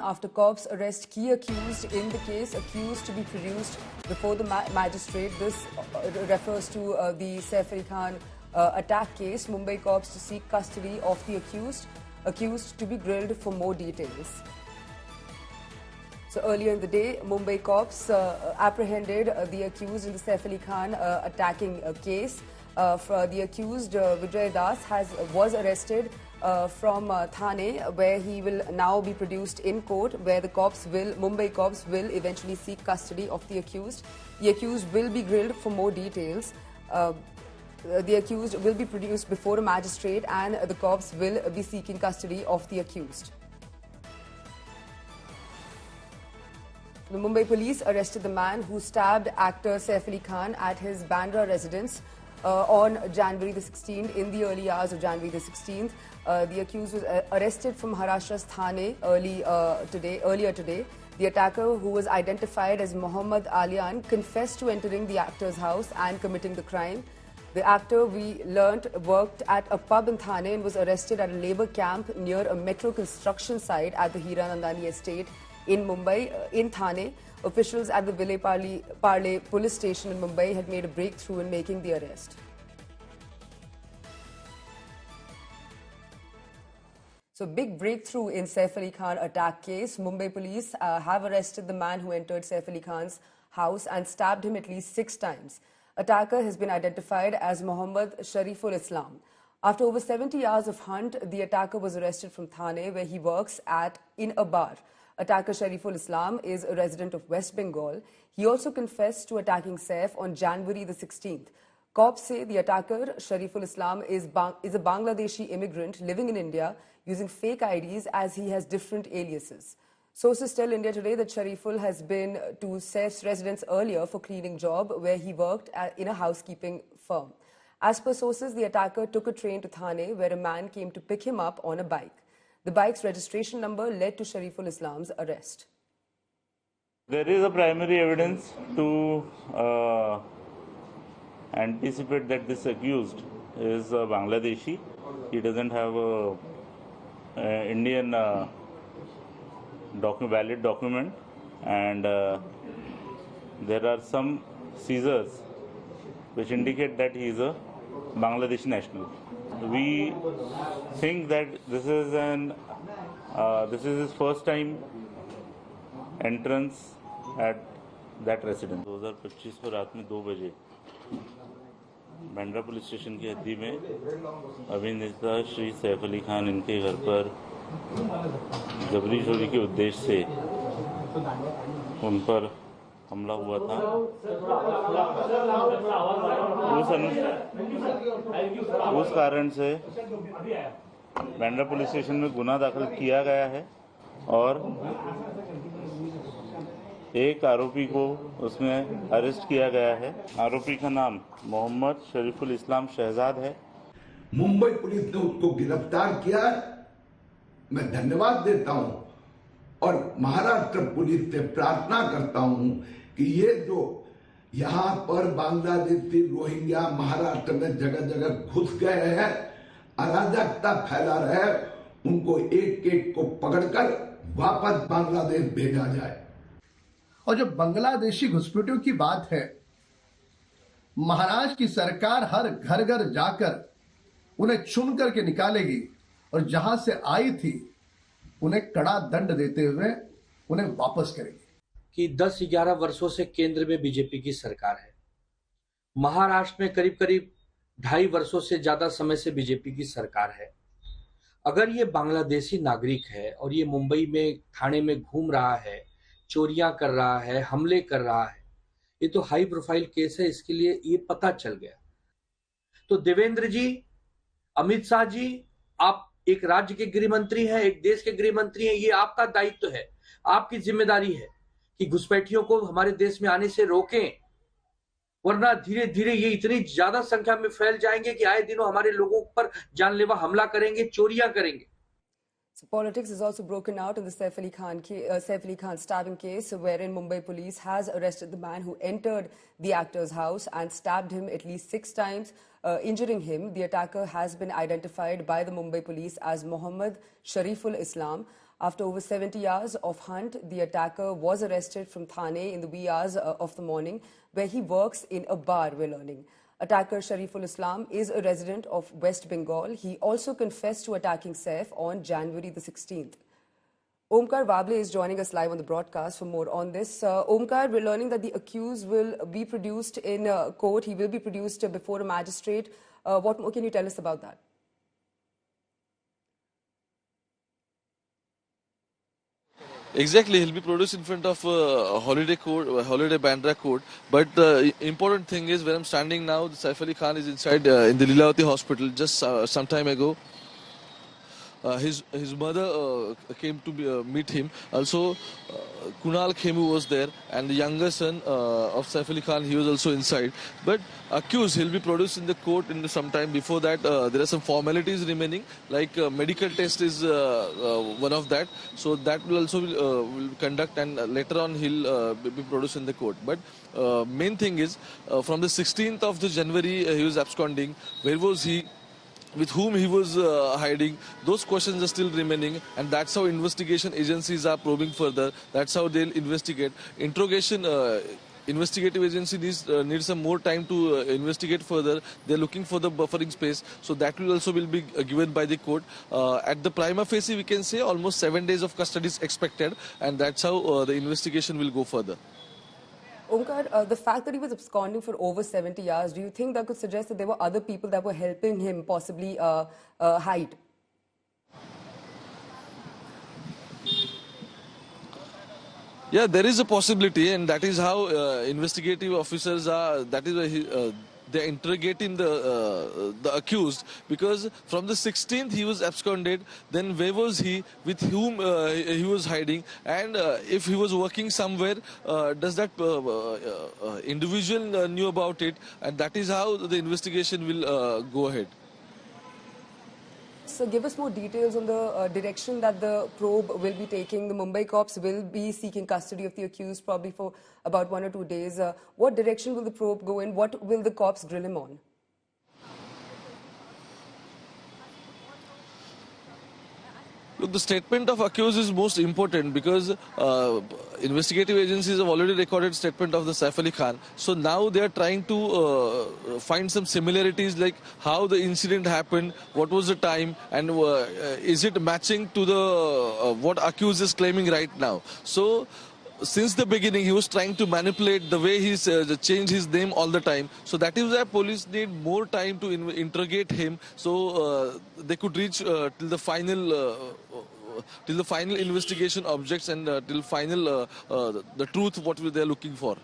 after cops arrest key accused in the case, accused to be produced before the magistrate. This refers to the Saif Ali Khan attack case. Mumbai cops to seek custody of the accused to be grilled for more details. So earlier in the day, Mumbai cops apprehended the accused in the Saif Ali Khan attacking case. The accused Vijay Das was arrested from Thane, where he will now be produced in court, where the Mumbai cops will eventually seek custody of the accused. The accused will be grilled for more details. The accused will be produced before a magistrate, and the cops will be seeking custody of the accused. The Mumbai police arrested the man who stabbed actor Saif Ali Khan at his Bandra residence on January the 16th, in the early hours of January the 16th. The accused was arrested from Maharashtra's Thane earlier today. The attacker, who was identified as Mohammad Alian, confessed to entering the actor's house and committing the crime. The actor, we learnt, worked at a pub in Thane and was arrested at a labour camp near a metro construction site at the Hiranandani estate in Mumbai. In Thane, officials at the Vile Parle police station in Mumbai had made a breakthrough in making the arrest. So, big breakthrough in Saif Ali Khan attack case. Mumbai police have arrested the man who entered Saif Ali Khan's house and stabbed him at least 6 times. Attacker has been identified as Mohammad Shariful Islam. After over 70 hours of hunt, the attacker was arrested from Thane, where he works in a bar. Attacker Shariful Islam is a resident of West Bengal. He also confessed to attacking Saif on January the 16th. Cops say the attacker, Shariful Islam, is a Bangladeshi immigrant living in India using fake IDs, as he has different aliases. Sources tell India Today that Shariful has been to Saif's residence earlier for cleaning job, where he worked in a housekeeping firm. As per sources, the attacker took a train to Thane, where a man came to pick him up on a bike. The bike's registration number led to Shariful Islam's arrest. There is a primary evidence to anticipate that this accused is Bangladeshi. He doesn't have a Indian valid document, and there are some seizures which indicate that he is a Bangladeshi national. We think that this is his first time entrance at that residence. 2025 को रात में 2 बजे Bandra police station की हद्दी में अभिनेता श्री सैफ अली खान इनके घर पर जबरी चोरी के उद्देश्य से उन पर हमला हुआ था। उस कारण से बांद्रा पुलिस स्टेशन में गुना दाखिल किया गया है और एक आरोपी को उसमें अरेस्ट किया गया है। आरोपी का नाम मोहम्मद शरीफुल इस्लाम शहजाद है। मुंबई पुलिस ने उसको गिरफ्तार किया। मैं धन्यवाद देता हूं और महाराष्ट्र पुलिस से प्रार्थना करता हूं कि ये जो यहाँ पर बांग्लादेशी रोहिंग्या महाराष्ट्र में जगह जगह घुस गए हैं, अराजकता फैला रहे, उनको एक एक को पकड़कर वापस बांग्लादेश भेजा जाए। और जो बांग्लादेशी घुसपैठियों की बात है, महाराष्ट्र की सरकार हर घर घर जाकर उन्हें चुन करके निकालेगी और जहां से आई थी उन्हें कड़ा दंड देते हुए उन्हें वापस करेगी। कि 10-11 वर्षों से केंद्र में बीजेपी की सरकार है, महाराष्ट्र में करीब करीब 2.5 वर्षों से ज्यादा समय से बीजेपी की सरकार है। अगर ये बांग्लादेशी नागरिक है और ये मुंबई में थाने में घूम रहा है, चोरियां कर रहा है, हमले कर रहा है, ये तो हाई प्रोफाइल केस है, इसके लिए ये पता चल गया। तो देवेंद्र जी, अमित शाह जी, आप एक राज्य के गृह मंत्री हैं, एक देश के गृह मंत्री हैं, ये आपका दायित्व है, आपकी जिम्मेदारी है कि घुसपैठियों को हमारे देश में आने से रोकें, वरना धीरे धीरे ये इतनी ज्यादा संख्या में फैल जाएंगे कि आए दिनों हमारे लोगों पर जानलेवा हमला करेंगे, चोरियां करेंगे। So politics is also broken out in the Saif Ali Khan stabbing case, wherein Mumbai police has arrested the man who entered the actor's house and stabbed him at least 6 times, injuring him. The attacker has been identified by the Mumbai police as Mohammad Shariful Islam. After over 70 hours of hunt, the attacker was arrested from Thane in the wee hours of the morning, where he works in a bar, we're learning. Attacker Shariful Islam is a resident of West Bengal. He also confessed to attacking Saif on January the 16th. Omkar Wable is joining us live on the broadcast for more on this. Omkar, we're learning that the accused will be produced in court. He will be produced before a magistrate. What more can you tell us about that? Exactly, he'll be produced in front of Holiday Bandra court. But the important thing is, where I'm standing now, Saif Ali Khan is inside in the Lilavati hospital just some time ago. His mother came to meet him. Also, Kunal Khemu was there, and the younger son of Saif Ali Khan, he was also inside. But accused, he'll be produced in the court in some time. Before that, there are some formalities remaining, like medical test is one of that. So that will also will conduct, and later on he'll be produced in the court. But main thing is, from the 16th of the January, he was absconding. Where was he? With whom he was hiding? Those questions are still remaining, and that's how investigation agencies are probing further. That's how they'll investigate. Investigative agency needs some more time to investigate further. They're looking for the buffering space, so that will also be given by the court. At the prima facie, we can say almost 7 days of custody is expected, and that's how the investigation will go further. Omkar, the fact that he was absconding for over 70 hours, do you think that could suggest that there were other people that were helping him possibly hide? Yeah, there is a possibility, and that is how investigative officers are. That is why they're interrogating the accused, because from the 16th he was absconded. Then where was he? With whom he was hiding? And if he was working somewhere, does that individual knew about it? And that is how the investigation will go ahead. So give us more details on the direction that the probe will be taking. The Mumbai cops will be seeking custody of the accused probably for about 1 or 2 days. What direction will the probe go in? What will the cops drill him on? Look, the statement of accused is most important, because investigative agencies have already recorded statement of the Saif Ali Khan. So now they are trying to find some similarities, like how the incident happened, what was the time, and is it matching to the what accused is claiming right now. So since the beginning, he was trying to manipulate the way he's changed his name all the time. So that is why police need more time to interrogate him, so they could reach till the final investigation objects, and till final the truth what they are looking for.